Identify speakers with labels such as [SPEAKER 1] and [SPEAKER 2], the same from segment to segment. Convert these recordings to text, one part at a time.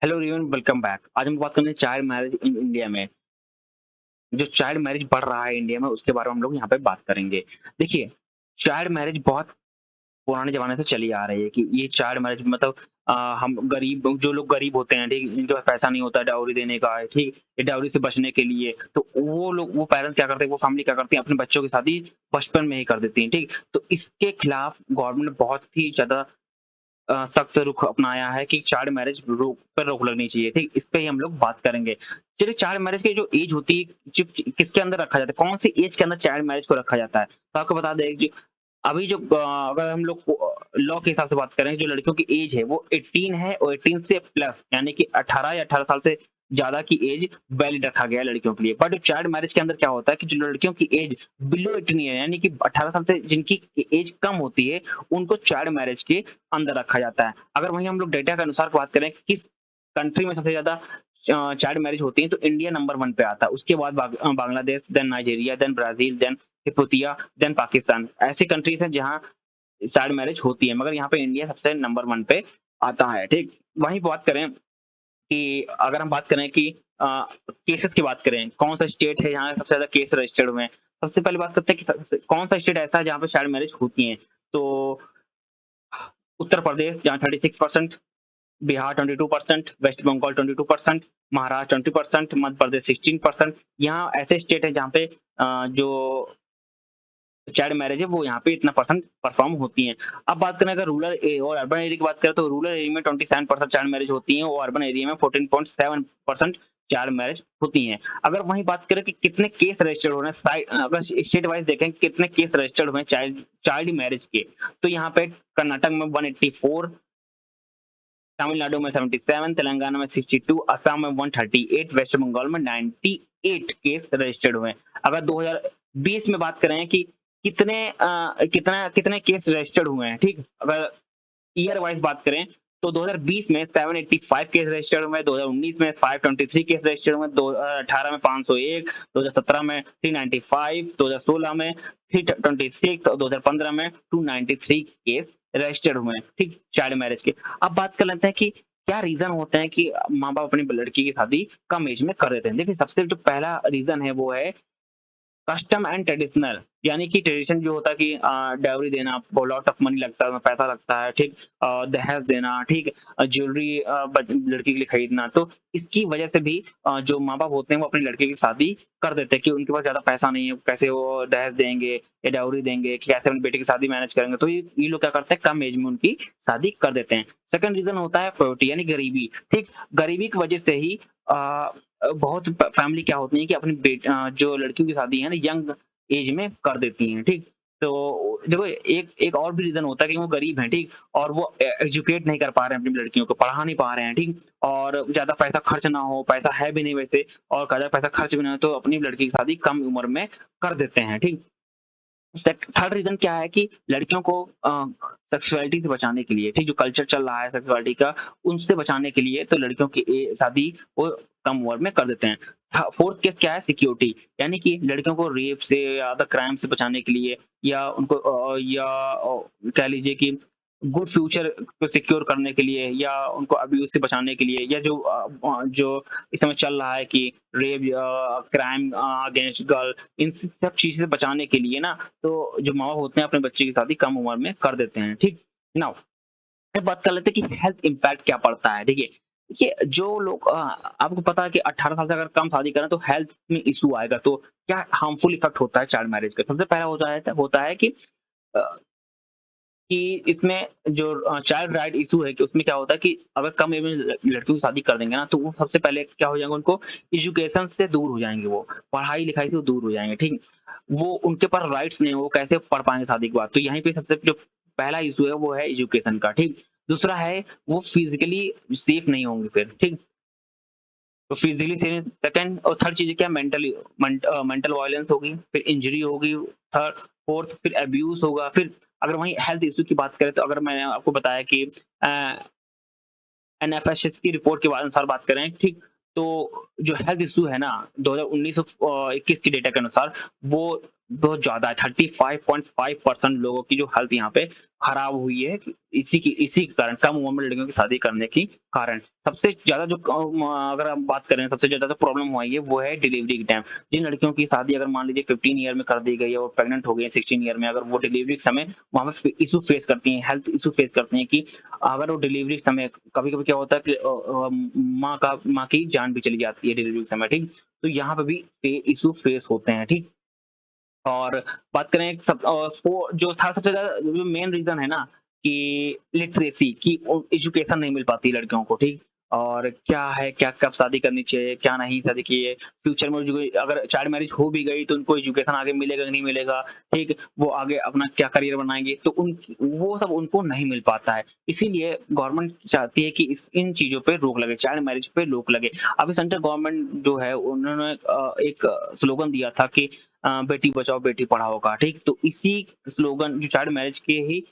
[SPEAKER 1] Hello everyone, welcome back. आज हम बात करने चाइल्ड मैरिज इन इंडिया में। जो चाइल्ड मैरिज बढ़ रहा है इंडिया में, उसके बारे में हम लोग यहाँ पे बात करेंगे। देखिए, चाइल्ड मैरिज बहुत पुराने ज़माने से चली आ रही है कि ये चाइल्ड मैरिज मतलब हम गरीब जो लोग गरीब होते हैं, ठीक, जिनके पास पैसा नहीं होता है डाउरी देने का, ठीक, ये डाउरी से बचने के लिए, तो वो पेरेंट्स क्या करते हैं, वो फैमिली क्या करती है, अपने बच्चों की शादी बचपन में ही कर देती है, ठीक। तो इसके खिलाफ गवर्नमेंट ने बहुत ही ज़्यादा सख्त रुख अपनाया है कि चाइल्ड मैरिज रोक लगनी चाहिए, ठीक? इस पे ही हम लोग बात करेंगे। चलिए, चाइल्ड मैरिज की जो एज होती है, किसके अंदर रखा जाता है? कौन-सी एज के अंदर चाइल्ड मैरिज को रखा जाता है? तो आपको बता दें कि अभी जो अगर हम लोग लॉ के हिसाब से बात करें, जो लड़कियों की एज है वो 18 है और 18 से प्लस यानी कि 18 या 18 साल से ज़्यादा की एज वैलिड रखा गया है लड़कियों के लिए। बट चाइल्ड मैरिज के अंदर क्या होता है कि जो लड़कियों की एज बिलो 18 है, यानी कि 18 साल से जिनकी एज कम होती है, उनको चाइल्ड मैरिज के अंदर रखा जाता है। अगर वहीं हम लोग डेटा के अनुसार बात करें कि किस कंट्री में सबसे ज़्यादा चाइल्ड मैरिज होती है, तो इंडिया नंबर 1 पे आता है। उसके बाद Bangladesh, then Nigeria, then Brazil, then Ethiopia, then Pakistan. ऐसी कंट्रीज़ हैं जहाँ चाइल्ड मैरिज होती है, मगर यहाँ पे इंडिया सबसे नंबर 1 पे आता है, ठीक? वहीं बात करें कि अगर हम बात करें कि केसेस की बात करें, कौन-सा स्टेट है जहाँ सबसे ज़्यादा केस रजिस्टर्ड हुए हैं? सबसे पहले बात करते हैं कि सबसे कौन-सा स्टेट ऐसा है जहाँ पे चाइल्ड मैरिज होती हैं? तो उत्तर प्रदेश जहाँ 36%, बिहार 22%, वेस्ट बंगाल 22%, महाराष्ट्र 20%, मध्य प्रदेश 16%। यहाँ ऐसे स्टेट हैं जहाँ पे जो चाइल्ड मैरिज है वो यहाँ पे इतना परसेंट परफॉर्म होती हैं। अब बात करें अगर रूरल और अर्बन एरिया की बात करें, तो रूरल एरिया में 27% चाइल्ड मैरिज होती हैं और अर्बन एरिया में 14.7% चाइल्ड मैरिज होती हैं। अगर वहीं बात करें कि कितने केस रजिस्टर्ड हो रहे हैं अगर स्टेट वाइज़ देखें कितने केस रजिस्टर्ड हुए हैं चाइल्ड चाइल्ड मैरिज के, तो यहाँ पे कर्नाटक में 184, तमिलनाडु में 77, तेलंगाना में 62, असम में 138, वेस्ट बंगाल में 98 केस रजिस्टर्ड हुए हैं। अगर 2020 में बात करें कि कितने केस रजिस्टर्ड हुए हैं, ठीक? अगर ईयर वाइज़ बात करें, तो 2020 में 785 केस रजिस्टर्ड हुए, 2019 में 523 केस रजिस्टर्ड हुए, 18 में 501, 2017 में 395, 2016 में 326 और 2015 में 293 केस रजिस्टर्ड हुए हैं, ठीक? चाइल्ड मैरिज के। अब बात कर लेते हैं कि क्या रीज़न होते हैं कि माँ-बाप अपनी लड़की की शादी कम एज में कर देते हैं। देखिए, सबसे जो पहला रीज़न है वो है कस्टम एंड ट्रेडिशनल, यानी कि ट्रेडिशन जो होता है कि डाउरी देना, लॉट ऑफ मनी लगता है, उसमें पैसा लगता है, ठीक, दहेज देना, ठीक, ज्वेलरी लड़की के लिए खरीदना। तो इसकी वजह से भी जो माँ बाप होते हैं वो अपनी लड़की की शादी कर देते हैं कि उनके पास ज्यादा पैसा नहीं है, कैसे वो दहेज देंगे या डाउरी देंगे, कि कैसे अपनी बेटी की शादी मैनेज करेंगे, तो ये लोग क्या करते हैं, कम एज में उनकी शादी कर देते हैं। सेकंड रीजन होता है पॉवर्टी, यानी गरीबी, ठीक। गरीबी की वजह से ही बहुत फैमिली क्या होती है कि अपनी जो लड़कियों की शादी है ना यंग एज में कर देती हैं, ठीक। तो देखो, एक एक और भी रीजन होता है कि वो गरीब हैं, ठीक, और वो एजुकेट नहीं कर पा रहे हैं, अपनी लड़कियों को पढ़ा नहीं पा रहे हैं, ठीक, और ज्यादा पैसा खर्च ना हो, पैसा है भी नहीं वैसे, और ज्यादा पैसा खर्च भी ना हो, तो अपनी लड़की की शादी कम उम्र में कर देते हैं, ठीक। थर्ड रीज़न क्या है कि लड़कियों को सेक्सुअलिटी से बचाने के लिए, ठीक, जो कल्चर चल रहा है सेक्सुअलिटी का, उनसे बचाने के लिए तो लड़कियों की शादी वो कम उम्र में कर देते हैं। फोर्थ केस क्या है, सिक्योरिटी, यानी कि लड़कियों को रेप से या अदर क्राइम से बचाने के लिए, या उनको कह लीजिए कि गुड फ्यूचर को सिक्योर करने के लिए, या उनको अब्यूज से बचाने के लिए, या जो इस समय चल रहा है कि रेप क्राइम अगेंस्ट गर्ल, इन सब चीज़ से बचाने के लिए ना, तो जो माँ-बाप होते हैं अपने बच्चे की शादी कम उम्र में कर देते हैं, ठीक? नाउ फिर बात कर लेते हैं कि हेल्थ इम्पैक्ट क्या पड़ता है, देखिए। देखिए, जो लोग आपको पता है कि 18 साल से अगर कम शादी करें तो हेल्थ में इश्यू आएगा, तो क्या हार्मफुल इफेक्ट होता है चाइल्ड मैरिज का? सबसे पहला होता है अ, कि इसमें जो चाइल्ड राइट इश्यू है कि उसमें क्या होता है कि अगर कम एज में लड़कियों की शादी कर देंगे ना, तो वो सबसे पहले क्या हो जाएगा, उनको एजुकेशन से दूर हो जाएँगे वो, पढ़ाई-लिखाई से दूर हो जाएँगे, ठीक? वो उनके पास राइट्स नहीं है, वो कैसे पढ़ पाएँगे शादी के बाद? तो यहीं पे सबसे जो पहला इश्यू है वो है एजुकेशन का, ठीक? दूसरा है वो फिज़िकली सेफ नहीं होंगे फिर, ठीक? तो फिज़िकली सेफ, सेकंड और थर्ड चीज़ क्या है, मेंटल वायलेंस होगी, फिर इंजरी होगी, थर्ड फोर्थ फिर अब्यूज़ होगा, फिर अगर वहीं हेल्थ इश्यू की बात करें, तो अगर मैंने आपको बताया कि अ, एनएफएसएस की रिपोर्ट के अनुसार बात करें, ठीक, तो जो हेल्थ इश्यू है ना, 2019 21 की डेटा के अनुसार वो बहुत ज़्यादा है, 35.5% लोगों की जो हेल्थ यहाँ पे खराब हुई है इसी के कारण, कम उम्र में लड़कियों की शादी करने के कारण। सबसे ज़्यादा जो अगर हम बात करें सबसे ज़्यादा जो प्रॉब्लम हुआ है वो है डिलीवरी के टाइम। जिन लड़कियों की शादी अगर मान लीजिए 15 ईयर में कर दी गई है और प्रेग्नेंट हो गई है 16 ईयर में, अगर वो डिलीवरी के समय वहाँ पे इश्यू फेस करती हैं, हेल्थ इश्यू फेस करती हैं कि अगर वो डिलीवरी के समय कभी-कभी क्या होता है कि माँ की जान भी चली जाती है डिलीवरी के समय, ठीक? तो यहाँ पे भी इश्यू फेस होते हैं, ठीक? और बात करें वो जो था सबसे ज़्यादा जो मेन रीज़न है ना कि लिटरेसी कि एजुकेशन नहीं मिल पाती लड़कियों को, ठीक? और क्या है, क्या कब शादी करनी चाहिए, क्या नहीं शादी की है, फ्यूचर में जो अगर चाइल्ड मैरिज हो भी गई तो उनको एजुकेशन आगे मिलेगा कि नहीं मिलेगा, ठीक? वो आगे अपना क्या करियर बनाएँगे, तो वो सब उनको नहीं मिल पाता है। इसीलिए गवर्नमेंट चाहती है कि इन चीज़ों पे रोक लगे, चाइल्ड मैरिज पे रोक लगे। अभी सेंट्रल गवर्नमेंट जो है उन्होंने एक स्लोगन दिया था कि बेटी बचाओ बेटी पढ़ाओ का, ठीक? तो इसी स्लोगन जो चाइल्ड मैरिज के ही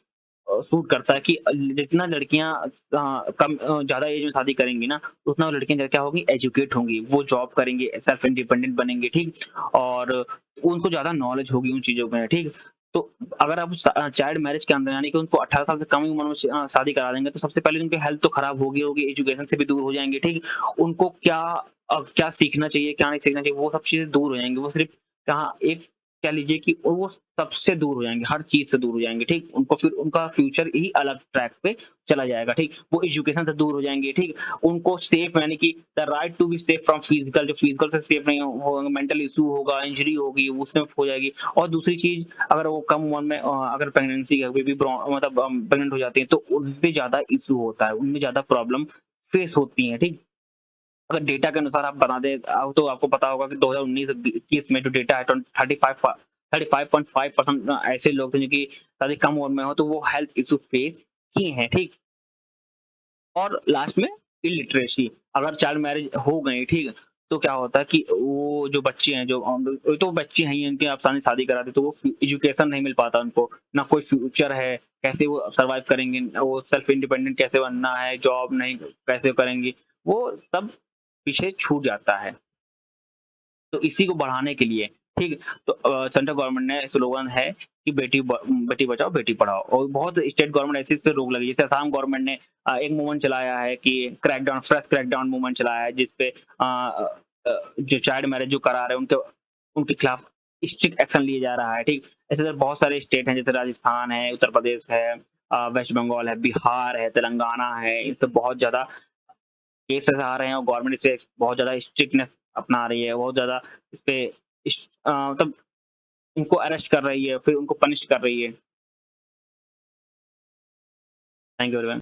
[SPEAKER 1] सूट करता है कि जितना लड़कियाँ कम ज़्यादा एज में शादी करेंगी ना, उतना वो लड़कियाँ क्या होंगी एजुकेट होंगी, वो जॉब करेंगे, सेल्फ इंडिपेंडेंट बनेंगे, ठीक? और उनको ज़्यादा नॉलेज होगी उन चीज़ों में, ठीक? तो अगर आप चाइल्ड मैरिज के अंदर यानी कि उनको 18 साल से कम ही उम्र में शादी करा देंगे, तो सबसे पहले उनकी हेल्थ तो खराब होगी, एजुकेशन से भी दूर हो जाएँगे, ठीक? उनको क्या सीखना चाहिए, क्या नहीं सीखना चाहिए, वो सब चीज़ें दूर हो जाएँगी। वो सिर्फ़ कहाँ एक कह लीजिए कि वो सबसे दूर हो जाएँगे, हर चीज़ से दूर हो जाएँगे, ठीक? उनको फिर उनका फ्यूचर ही अलग ट्रैक पे चला जाएगा, ठीक? वो एजुकेशन से दूर हो जाएँगे, ठीक? उनको सेफ यानी कि the right to be safe from physical जो फिजिकल से सेफ नहीं होगा, मेंटल इश्यू होगा, इंजरी होगी, उसमें हो जाएगी। और दूसरी चीज़ अगर वो कम उम्र में अगर प्रेगनेंसी है, बेबी मतलब प्रेग्नेंट हो जाती है, तो उनपे ज़्यादा इश्यू होता है, उनमें ज़्यादा प्रॉब्लम फेस होती हैं, ठीक? अगर डेटा के अनुसार आप बना दें तो आपको पता होगा कि 2019-21 में जो डेटा है 35.5% ऐसे लोग थे जिनकी शादी कम उम्र में हो तो वो हेल्थ इश्यू फेस किए हैं, ठीक? और लास्ट में इलिटरेसी अगर चाइल्ड मैरिज हो गई, ठीक? तो क्या होता है कि वो जो बच्चे हैं जो तो बच्चे हैं ही उनकी आसानी से शादी करा दें तो वो एजुकेशन नहीं मिल पाता उनको, ना कोई फ्यूचर है, कैसे वो सर्वाइव करेंगे, वो सेल्फ इंडिपेंडेंट कैसे बनना है, जॉब नहीं कैसे करेंगी, वो सब पीछे छूट जाता है। तो इसी को बढ़ाने के लिए, ठीक तो सेंट्रल गवर्नमेंट ने स्लोगन है कि बेटी बचाओ बेटी पढ़ाओ और बहुत स्टेट गवर्नमेंट ऐसे इस पे रोक लगी जैसे असम गवर्नमेंट ने एक मूवमेंट चलाया है कि क्रैकडाउन मूवमेंट चलाया है जिसपे जो चाइल्ड मैरिज जो करा रहे हैं उनके उनके खिलाफ स्ट्रिक्ट एक्शन लिया जा रहा है, ठीक? ऐसे तो बहुत सारे स्टेट हैं जैसे राजस्थान है, उत्तर प्रदेश है, वेस्ट बंगाल है, बिहार है, तेलंगाना है, इन पे बहुत ज़्यादा केसेस आ रहे हैं और गवर्नमेंट इस पे बहुत ज़्यादा स्ट्रिक्टनेस अपना रही है, बहुत ज़्यादा इस पे मतलब उनको अरेस्ट कर रही है, फिर उनको पनिश कर रही है। Thank you very much.